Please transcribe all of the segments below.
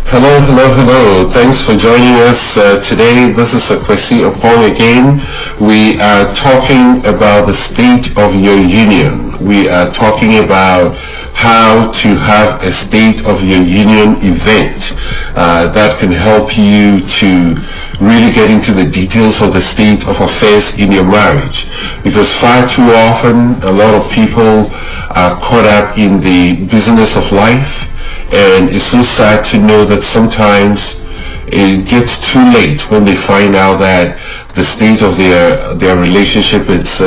Hello, hello, hello. Thanks for joining us today. This is Kwesi Opong again. We are talking about the state of your union. We are talking about how to have a state of your union event that can help you to really get into the details of the state of affairs in your marriage. Because far too often, a lot of people are caught up in the business of life. And it's so sad to know that sometimes it gets too late when they find out that the state of their relationship is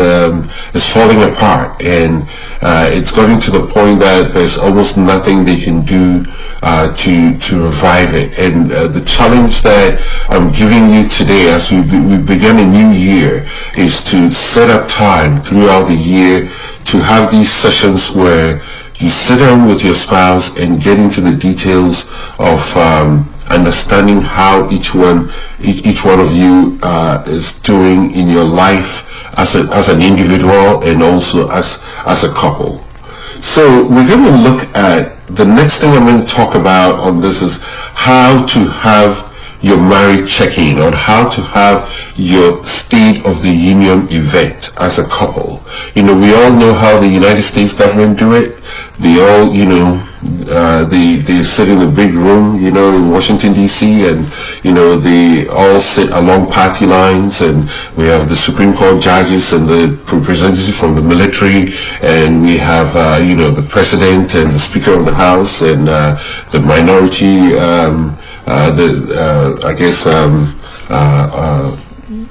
falling apart, and it's gotten to the point that there's almost nothing they can do to revive it. And the challenge that I'm giving you today as we begin a new year is to set up time throughout the year to have these sessions where you sit down with your spouse and get into the details of understanding how each one of you is doing in your life as an individual and also as a couple. So we're going to look at the next thing I'm going to talk about on this is how to have your marriage check-in, or how to have your State of the Union event as a couple. You know, we all know how the United States government do it. They all, they sit in a big room, in Washington, D.C., and, they all sit along party lines, and we have the Supreme Court judges and the representatives from the military, and we have, the president and the Speaker of the House and the minority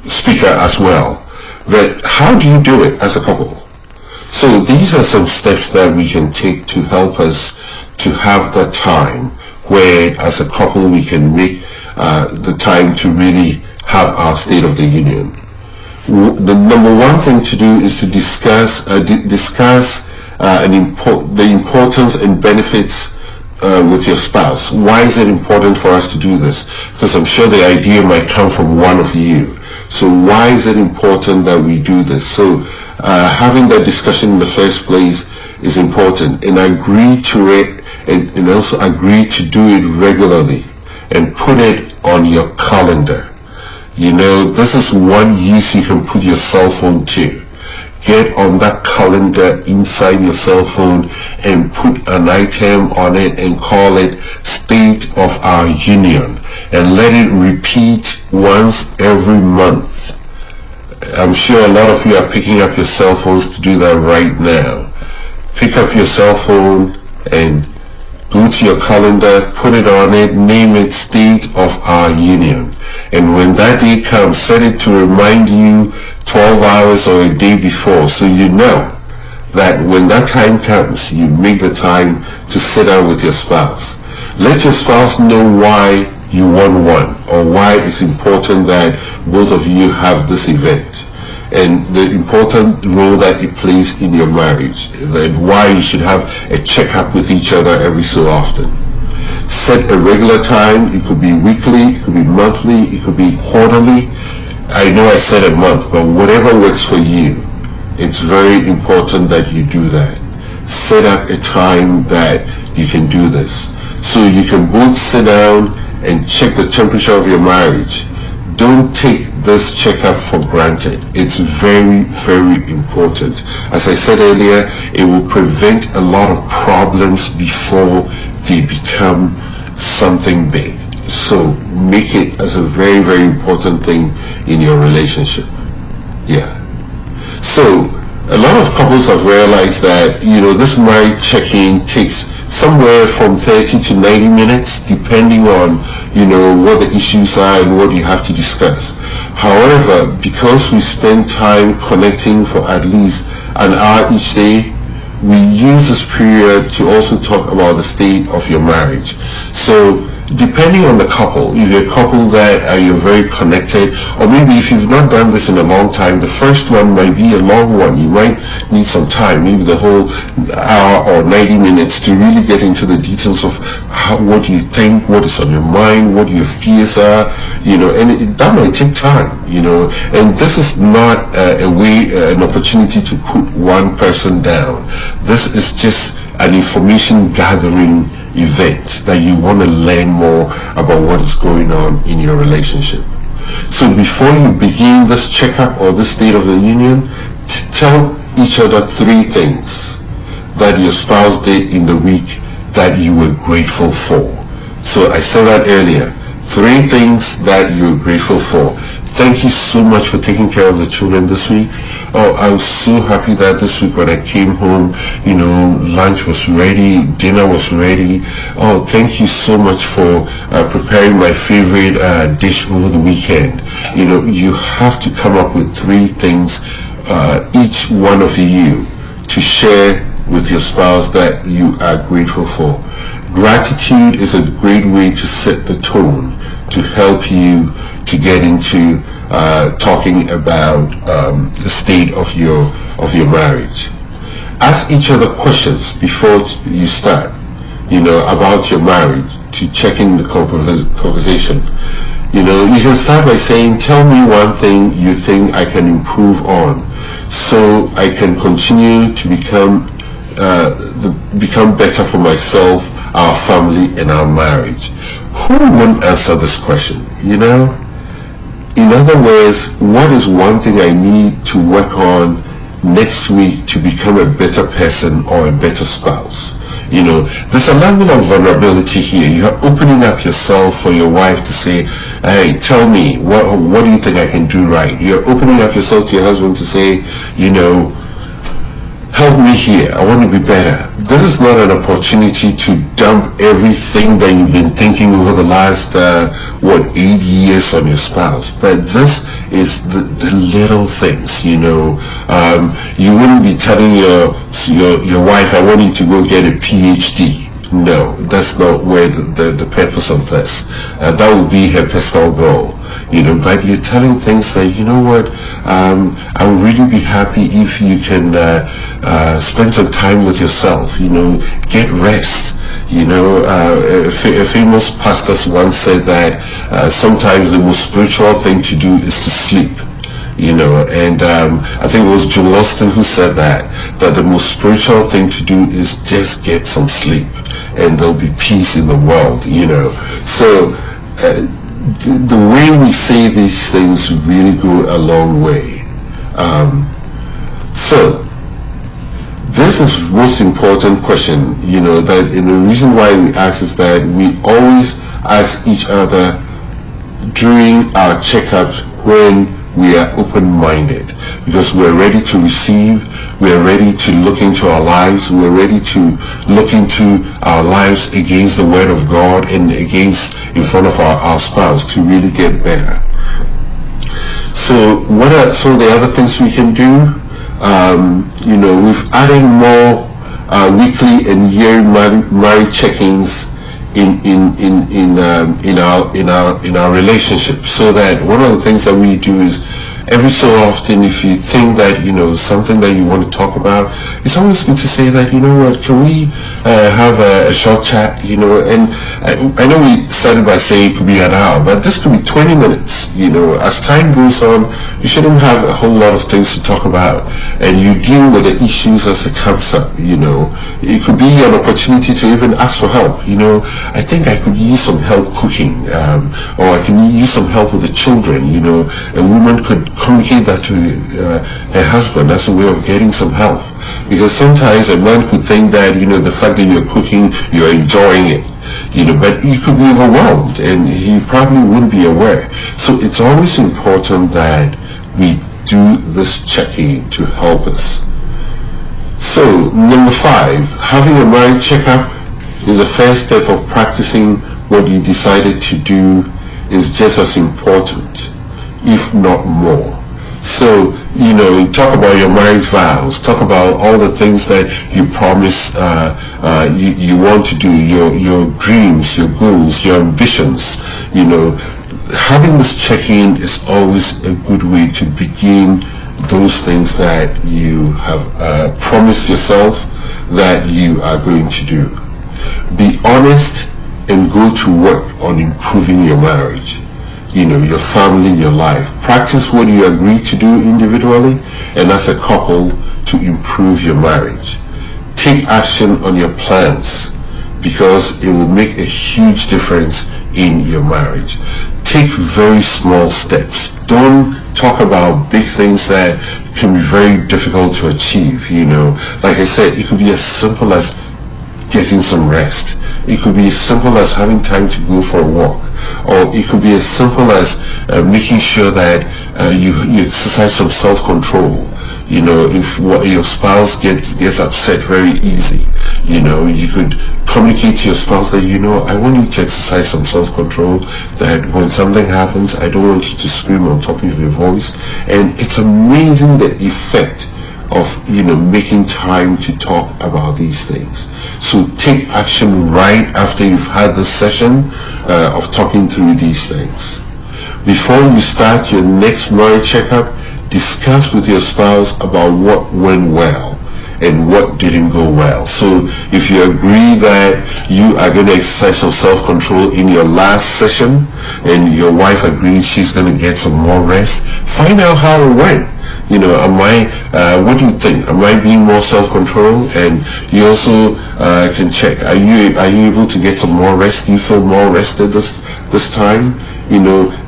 speaker as well. But how do you do it as a couple? So these are some steps that we can take to help us to have that time where as a couple we can make the time to really have our State of the Union. The number one thing to do is to discuss the importance and benefits with your spouse. Why is it important for us to do this? Because I'm sure the idea might come from one of you. So why is it important that we do this? So having that discussion in the first place is important, and agree to it, and also agree to do it regularly and put it on your calendar. This is one use you can put your cell phone to. Get on that calendar inside your cell phone and put an item on it and call it State of Our Union, and let it repeat once every month. I'm sure a lot of you are picking up your cell phones to do that right now. Pick up your cell phone and go to your calendar, put it on it, name it State of Our Union. And when that day comes, set it to remind you 12 hours or a day before, so you know that when that time comes, you make the time to sit down with your spouse. Let your spouse know why you want one, or why it's important that both of you have this event, and the important role that it plays in your marriage, and why you should have a checkup with each other every so often. Set a regular time. It could be weekly, it could be monthly, it could be quarterly. I know I said a month, but whatever works for you, it's very important that you do that. Set up a time that you can do this, so you can both sit down and check the temperature of your marriage. Don't take this checkup for granted. It's very, very important. As I said earlier, it will prevent a lot of problems before they become something big. So make it as a very, very important thing in your relationship. Yeah. So a lot of couples have realized that, this marriage check-in takes somewhere from 30 to 90 minutes, depending on, what the issues are and what you have to discuss. However, because we spend time connecting for at least an hour each day, we use this period to also talk about the state of your marriage. So depending on the couple, if you're a couple that you're very connected, or maybe if you've not done this in a long time, the first one might be a long one. You might need some time, maybe the whole hour or 90 minutes to really get into the details of what you think, what is on your mind, what your fears are, and that might take time, and this is not an opportunity to put one person down. This is just an information gathering event that you want to learn more about what is going on in your relationship. So before you begin this checkup or this state of the union, tell each other 3 things that your spouse did in the week that you were grateful for. So I said that earlier. 3 things that you're grateful for. Thank you so much for taking care of the children this week. Oh, I was so happy that this week when I came home, lunch was ready, dinner was ready. Oh, thank you so much for preparing my favorite dish over the weekend. You have to come up with 3 things, each one of you, to share with your spouse that you are grateful for. Gratitude is a great way to set the tone to help you to get into talking about the state of your marriage. Ask each other questions before you start, about your marriage, to check in the conversation. You can start by saying, tell me one thing you think I can improve on so I can continue to become better for myself, our family, and our marriage. Who won't answer this question, In other words, what is one thing I need to work on next week to become a better person or a better spouse? There's a level of vulnerability here. You're opening up yourself for your wife to say, hey, tell me, what do you think I can do right? You're opening up yourself to your husband to say, help me here, I want to be better. This is not an opportunity to dump everything that you've been thinking over the last 8 years on your spouse, but this is the little things. You wouldn't be telling your wife, I want you to go get a PhD. No, that's not where the purpose of this. That would be her personal goal. But you're telling things that, I would really be happy if you can spend some time with yourself, get rest. A famous pastor once said that sometimes the most spiritual thing to do is to sleep. And I think it was Joel Austin who said that the most spiritual thing to do is just get some sleep, and there'll be peace in the world, So the way we say these things really go a long way. So this is the most important question, that and the reason why we ask is that we always ask each other during our checkups when we are open-minded, because we're ready to receive, we're ready to look into our lives, we're ready to look into our lives against the Word of God and in front of our spouse to really get better. So what are some of the other things we can do? We've added more weekly and yearly marriage check-ins in our relationship, so that one of the things that we do is every so often, if you think that something that you want to talk about, it's always good to say that, can we have a short chat, and I know we started by saying it could be an hour, but this could be 20 minutes. As time goes on, you shouldn't have a whole lot of things to talk about, and you deal with the issues as it comes up. It could be an opportunity to even ask for help. I think I could use some help cooking, or I can use some help with the children. A woman could communicate that to her husband as a way of getting some help, because sometimes a man could think that the fact that you're cooking, you're enjoying it, but you could be overwhelmed and he probably wouldn't be aware. So it's always important that we do this checking to help us. So number 5, having a marriage checkup is the first step of practicing what you decided to do is just as important, if not more. So, talk about your marriage vows, talk about all the things that you promise you want to do, your dreams, your goals, your ambitions. Having this check-in is always a good way to begin those things that you have promised yourself that you are going to do. Be honest and go to work on improving your marriage, your family, your life. Practice what you agree to do individually and as a couple to improve your marriage. Take action on your plans because it will make a huge difference in your marriage. Take very small steps. Don't talk about big things that can be very difficult to achieve, Like I said, it could be as simple as getting some rest. It could be as simple as having time to go for a walk, or it could be as simple as making sure that you exercise some self-control. If your spouse gets upset very easy, you could communicate to your spouse that, I want you to exercise some self-control, that when something happens, I don't want you to scream on top of your voice. And it's amazing the effect of making time to talk about these things. So take action right after you've had this session of talking through these things. Before you start your next marriage checkup, discuss with your spouse about what went well and what didn't go well. So if you agree that you are going to exercise some self-control in your last session and your wife agrees she's going to get some more rest, find out how it went. What do you think? Am I being more self-controlled? And you also can check, are you able to get some more rest? Do you feel more rested this time?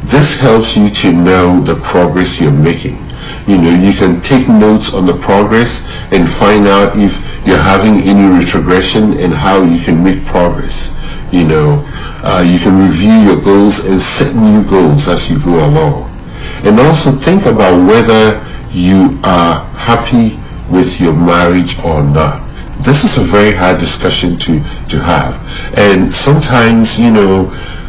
This helps you to know the progress you're making. You can take notes on the progress and find out if you're having any retrogression and how you can make progress. You can review your goals and set new goals as you go along. And also think about whether you are happy with your marriage or not. This is a very hard discussion to have. And sometimes,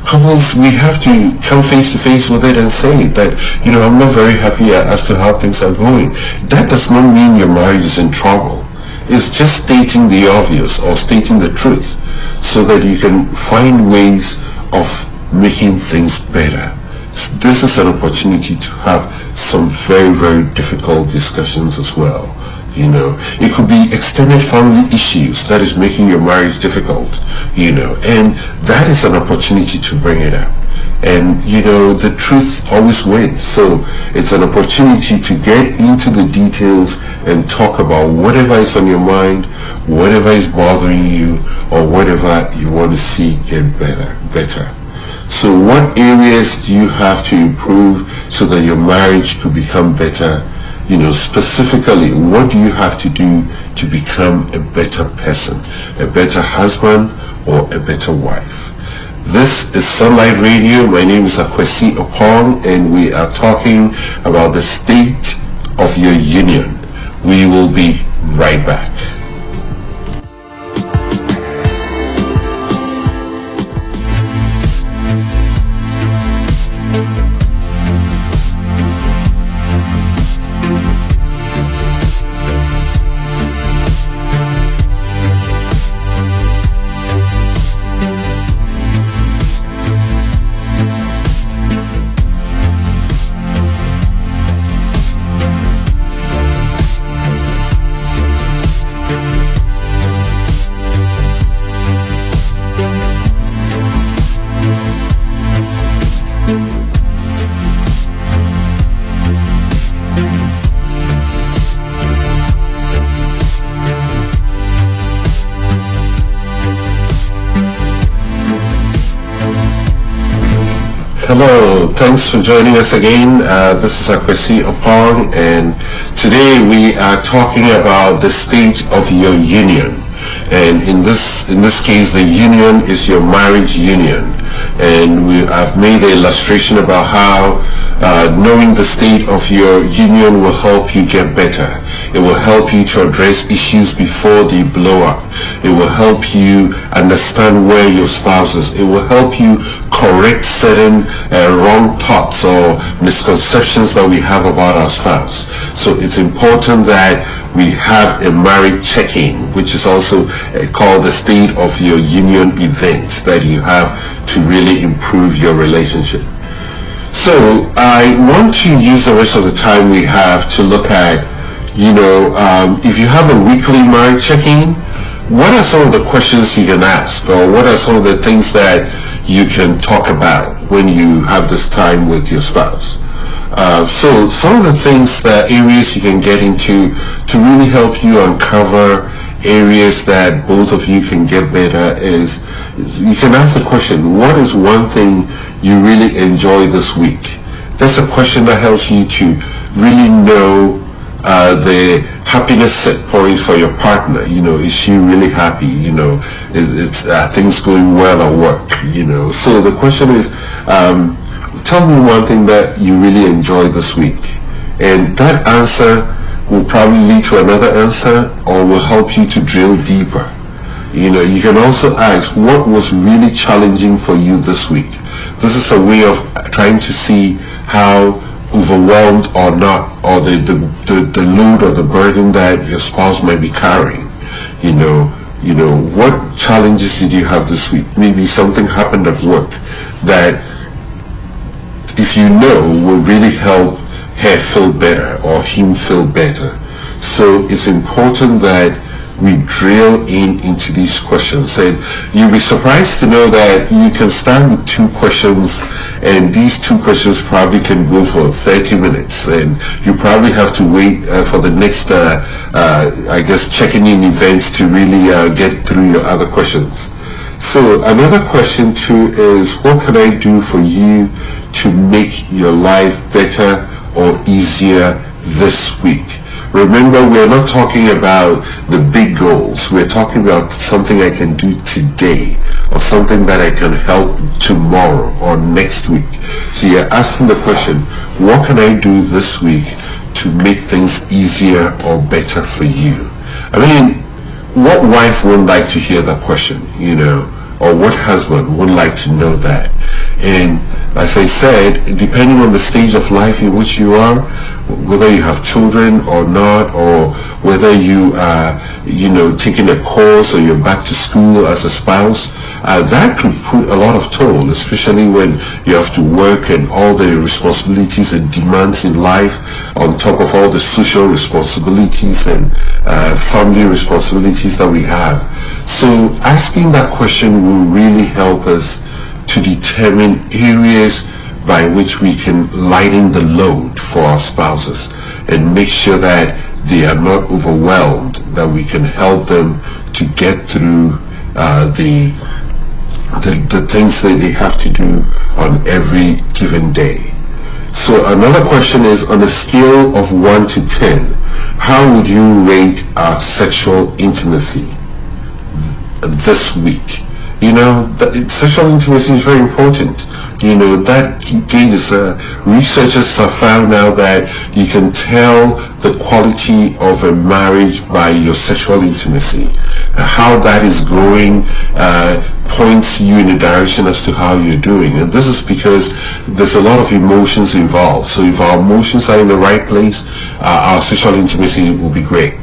couples, we have to come face to face with it and say that, I'm not very happy as to how things are going. That does not mean your marriage is in trouble. It's just stating the obvious or stating the truth so that you can find ways of making things better. This is an opportunity to have some very, very difficult discussions as well. It could be extended family issues that is making your marriage difficult, and that is an opportunity to bring it up. And, the truth always wins. So it's an opportunity to get into the details and talk about whatever is on your mind, whatever is bothering you, or whatever you want to see get better. So what areas do you have to improve so that your marriage could become better? Specifically, what do you have to do to become a better person, a better husband, or a better wife? This is Sunlight Radio. My name is Akwesi Opong, and we are talking about the state of your union. We will be right back. Hello, thanks for joining us again. This is Akwesi Opong, and today we are talking about the state of your union. And in this case, the union is your marriage union. And I've made an illustration about how knowing the state of your union will help you get better. It will help you to address issues before they blow up. It will help you understand where your spouse is. It will help you correct certain wrong thoughts or misconceptions that we have about our spouse. So it's important that we have a marriage check-in, which is also called the state of your union events that you have to really improve your relationship. So I want to use the rest of the time we have to look at, if you have a weekly marriage check-in, what are some of the questions you can ask, or what are some of the things that you can talk about when you have this time with your spouse? So some of the things, the areas you can get into to really help you uncover areas that both of you can get better is you can ask the question, what is one thing you really enjoy this week? That's a question that helps you to really know the happiness set point for your partner. Is she really happy? Is things going well at work? So the question is, tell me one thing that you really enjoy this week. And that answer will probably lead to another answer or will help you to drill deeper. You can also ask, what was really challenging for you this week? This is a way of trying to see how overwhelmed or not, or the load or the burden that your spouse might be carrying. What challenges did you have this week? Maybe something happened at work that, if you know, will really help her feel better or him feel better. So it's important that we drill into these questions. And you'll be surprised to know that you can start with 2 questions, and these 2 questions probably can go for 30 minutes, and you probably have to wait for the next checking in event to really get through your other questions. So another question too is, what can I do for you to make your life better or easier this week? Remember, we're not talking about the big goals. We're talking about something I can do today, or something that I can help tomorrow or next week. So you're asking the question, what can I do this week to make things easier or better for you? I mean, what wife wouldn't like to hear that question, or what husband would like to know that? And as I said, depending on the stage of life in which you are, whether you have children or not, or whether you are, taking a course or you're back to school as a spouse, that could put a lot of toll, especially when you have to work and all the responsibilities and demands in life, on top of all the social responsibilities and family responsibilities that we have. So asking that question will really help us to determine areas by which we can lighten the load for our spouses and make sure that they are not overwhelmed, that we can help them to get through the things that they have to do on every given day. So another question is, on a scale of 1 to 10, how would you rate our sexual intimacy this week? Sexual intimacy is very important. That gauges, researchers have found now that you can tell the quality of a marriage by your sexual intimacy. How that is going points you in a direction as to how you're doing. And this is because there's a lot of emotions involved. So if our emotions are in the right place, our sexual intimacy will be great.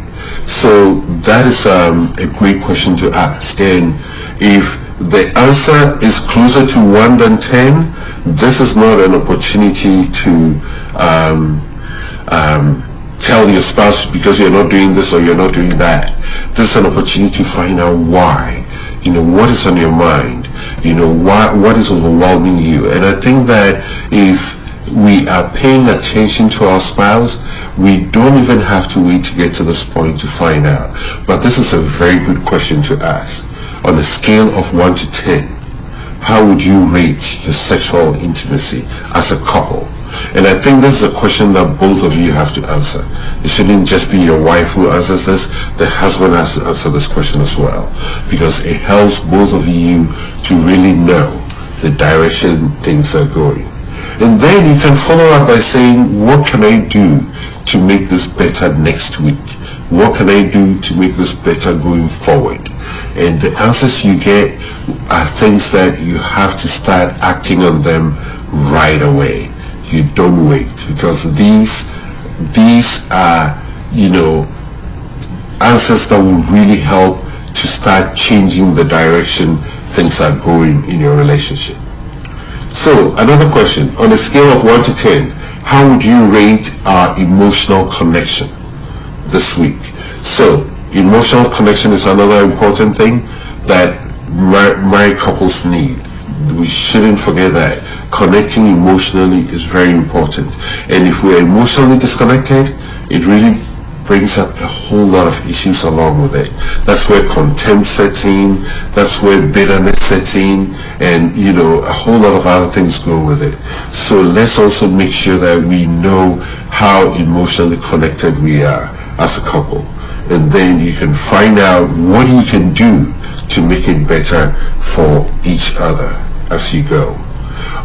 So that is a great question to ask. And if the answer is closer to 1 than 10, this is not an opportunity to tell your spouse because you're not doing this or you're not doing that. This is an opportunity to find out why. What is on your mind? What is overwhelming you? And I think that if we are paying attention to our spouse, we don't even have to wait to get to this point to find out. But this is a very good question to ask. On a scale of 1 to 10, how would you rate your sexual intimacy as a couple? And I think this is a question that both of you have to answer. It shouldn't just be your wife who answers this. The husband has to answer this question as well, because it helps both of you to really know the direction things are going. And then you can follow up by saying, what can I do to make this better next week? What can I do to make this better going forward? And the answers you get are things that you have to start acting on them right away. You don't wait, because these are, answers that will really help to start changing the direction things are going in your relationship. So another question, on a scale of 1 to 10, how would you rate our emotional connection this week? So emotional connection is another important thing that married couples need. We shouldn't forget that connecting emotionally is very important. And if we're emotionally disconnected, it really brings up a whole lot of issues along with it. That's where contempt sets in, that's where bitterness sets in, and a whole lot of other things go with it. So let's also make sure that we know how emotionally connected we are as a couple. And then you can find out what you can do to make it better for each other as you go.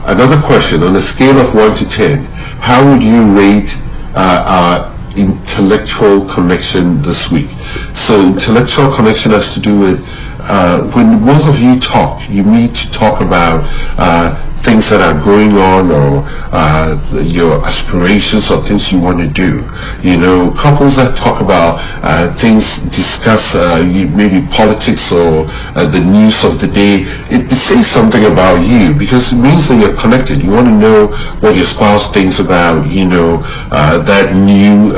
Another question, on a scale of 1 to 10, how would you rate our intellectual connection this week? So intellectual connection has to do with when both of you talk, you need to talk about things that are going on, or your aspirations, or things you want to do. Couples that talk about things, discuss maybe politics or the news of the day, it says something about you, because it means that you're connected. You want to know what your spouse thinks about that new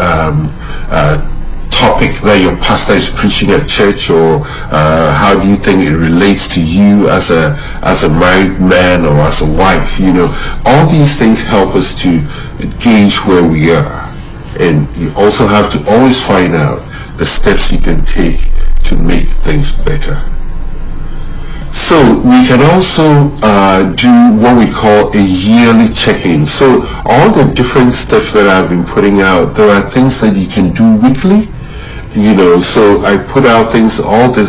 topic that your pastor is preaching at church, or how do you think it relates to you as a married man or as a wife. All these things help us to gauge where we are, and you also have to always find out the steps you can take to make things better. So we can also do what we call a yearly check-in. So all the different steps that I've been putting out, there are things that you can do weekly. So I put out things, all the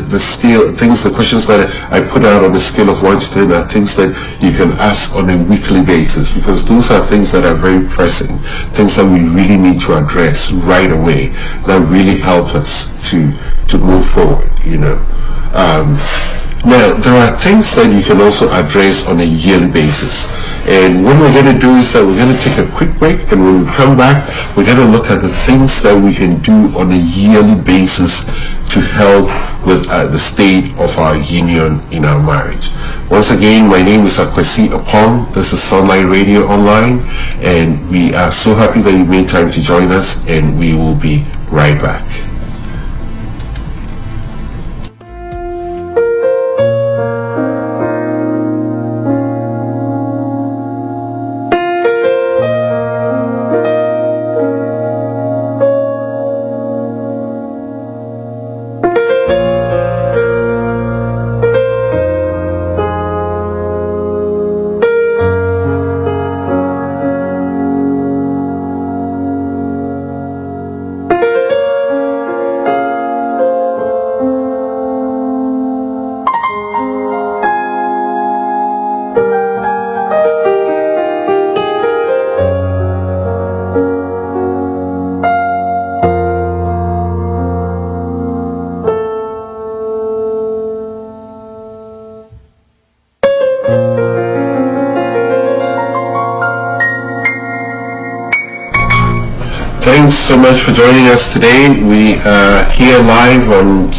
questions that I put out on a scale of 1 to 10 are things that you can ask on a weekly basis, because those are things that are very pressing, things that we really need to address right away, that really help us to move forward, Now, there are things that you can also address on a yearly basis. And what we're going to do is that we're going to take a quick break, and when we come back, we're going to look at the things that we can do on a yearly basis to help with the state of our union in our marriage. Once again, my name is Akwesi Apong. This is Sunlight Radio Online, and we are so happy that you made time to join us, and we will be right back. Thanks so much for joining us today. We are here live on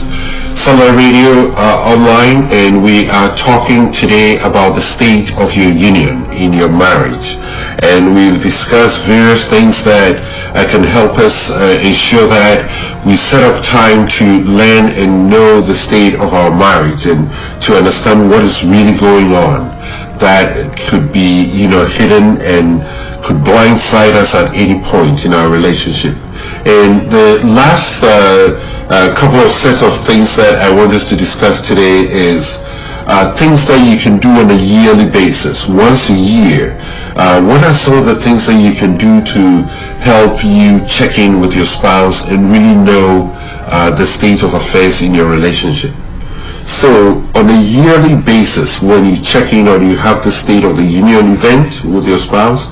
Sunlight Radio Online, and we are talking today about the state of your union in your marriage. And we've discussed various things that can help us ensure that we set up time to learn and know the state of our marriage, and to understand what is really going on that could be, hidden and could blindside us at any point in our relationship. And the last couple of sets of things that I want us to discuss today is things that you can do on a yearly basis, once a year. What are some of the things that you can do to help you check in with your spouse and really know the state of affairs in your relationship? So on a yearly basis, when you check in or you have the State of the Union event with your spouse,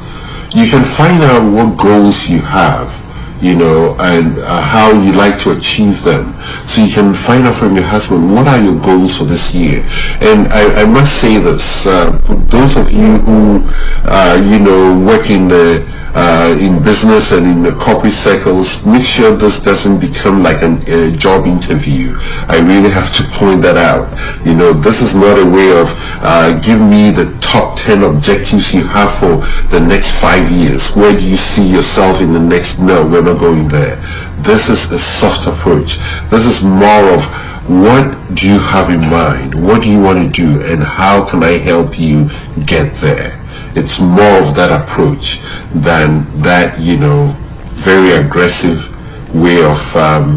you can find out what goals you have, and how you like to achieve them. So you can find out from your husband, what are your goals for this year? And I must say this, those of you who, work in business and in the corporate circles, make sure this doesn't become like a job interview. I really have to point that out. This is not a way of give me the top 10 objectives you have for the next 5 years. Where do you see yourself in the next? No, we're not going there. This is a soft approach. This is more of, what do you have in mind? What do you want to do, and how can I help you get there? It's more of that approach than that, very aggressive way of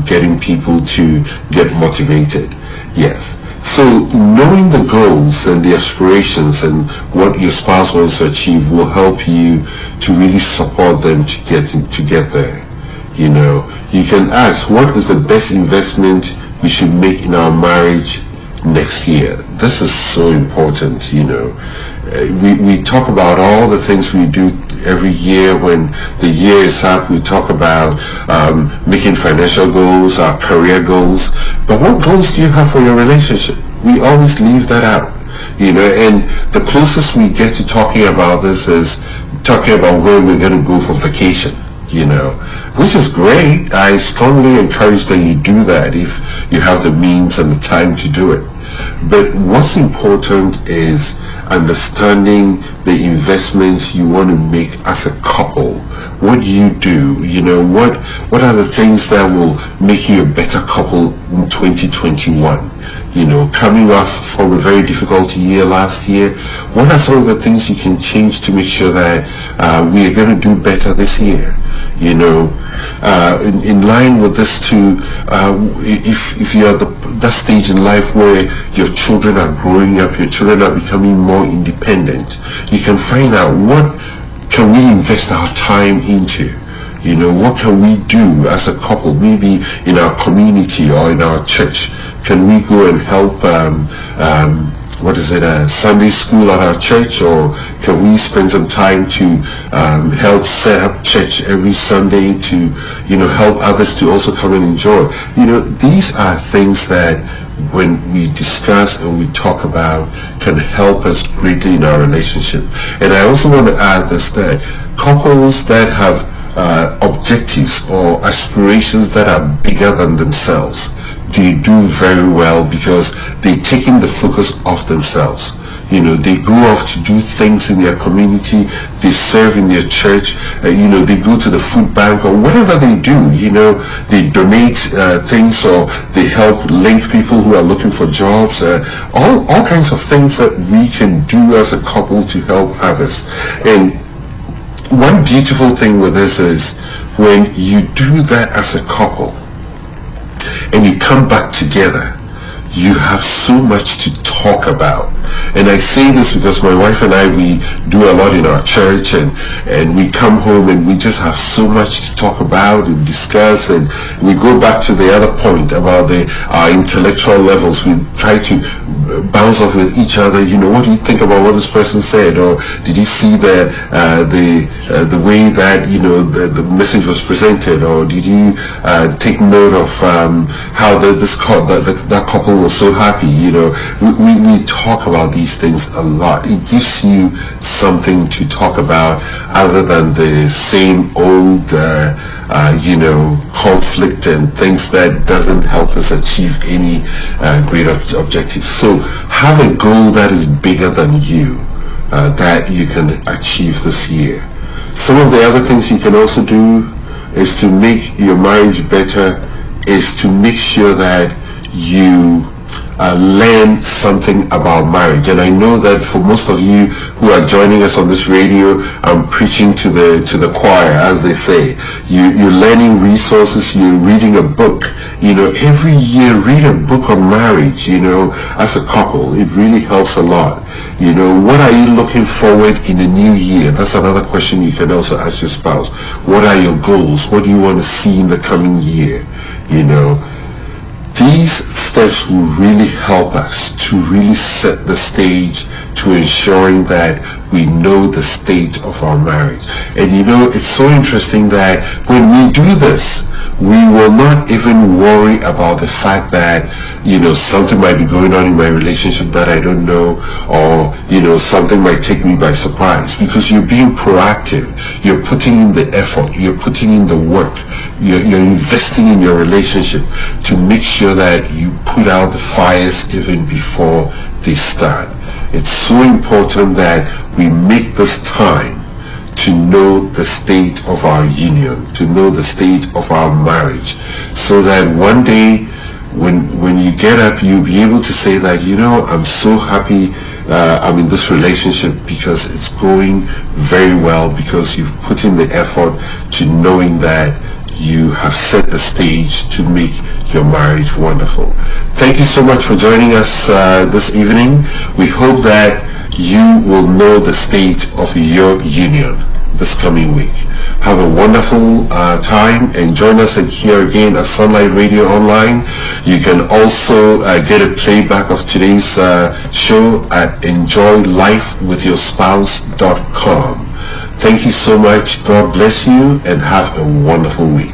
getting people to get motivated. Yes. So knowing the goals and the aspirations and what your spouse wants to achieve will help you to really support them to get there. You know, you can ask, what is the best investment we should make in our marriage next year? This is so important, you know. We talk about all the things we do every year. When the year is up, we talk about making financial goals, our career goals. But what goals do you have for your relationship? We always leave that out, you know. And the closest we get to talking about this is talking about where we're going to go for vacation, you know, which is great. I strongly encourage that you do that if you have the means and the time to do it. But what's important is understanding the investments you want to make as a couple. What you do, you know, what are the things that will make you a better couple in 2021? You know, coming off from a very difficult year last year, what are some of the things you can change to make sure that we are going to do better this year? You know, in line with this too, if you're at that stage in life where your children are growing up, your children are becoming more independent, you can find out what can we invest our time into. You know, what can we do as a couple, maybe in our community or in our church? Can we go and help Sunday school at our church, or can we spend some time to help set up church every Sunday to, you know, help others to also come and enjoy? You know, these are things that when we discuss and we talk about can help us greatly in our relationship. And I also want to add this, that couples that have objectives or aspirations that are bigger than themselves, they do very well because they're taking the focus off themselves. You know, they go off to do things in their community, they serve in their church, you know, they go to the food bank or whatever they do, you know, they donate things, or they help link people who are looking for jobs, all kinds of things that we can do as a couple to help others. And one beautiful thing with this is when you do that as a couple and you come back together, you have so much to talk about. And I say this because my wife and I, we do a lot in our church, and we come home and we just have so much to talk about and discuss, and we go back to the other point about our intellectual levels. We try to bounce off with each other. You know, what do you think about what this person said? Or did you see the way that, you know, the message was presented? Or did you take note of how that couple was so happy? You know, we talk about these things a lot. It gives you something to talk about other than the same old you know, conflict and things that doesn't help us achieve any great objectives. So have a goal that is bigger than you, that you can achieve this year. Some of the other things you can also do is to make your marriage better, is to make sure that you learn something about marriage. And I know that for most of you who are joining us on this radio, I'm preaching to the choir, as they say. You're learning resources, you're reading a book. You know, every year read a book on marriage, you know, as a couple. It really helps a lot. You know, what are you looking forward in the new year? That's another question you can also ask your spouse. What are your goals? What do you want to see in the coming year? You know, these steps will really help us to really set the stage to ensuring that we know the state of our marriage. And you know, it's so interesting that when we do this, we will not even worry about the fact that, you know, something might be going on in my relationship that I don't know, or, you know, something might take me by surprise, because you're being proactive. You're putting in the effort. You're putting in the work. You're investing in your relationship to make sure that you put out the fires even before they start. It's so important that we make this time to know the state of our union, to know the state of our marriage, so that one day when you get up, you'll be able to say that, you know, I'm so happy I'm in this relationship because it's going very well, because you've put in the effort to knowing that you have set the stage to make your marriage wonderful. Thank you so much for joining us this evening. We hope that you will know the state of your union this coming week. Have a wonderful time and join us here again at Sunlight Radio Online. You can also get a playback of today's show at enjoylifewithyourspouse.com. Thank you so much. God bless you and have a wonderful week.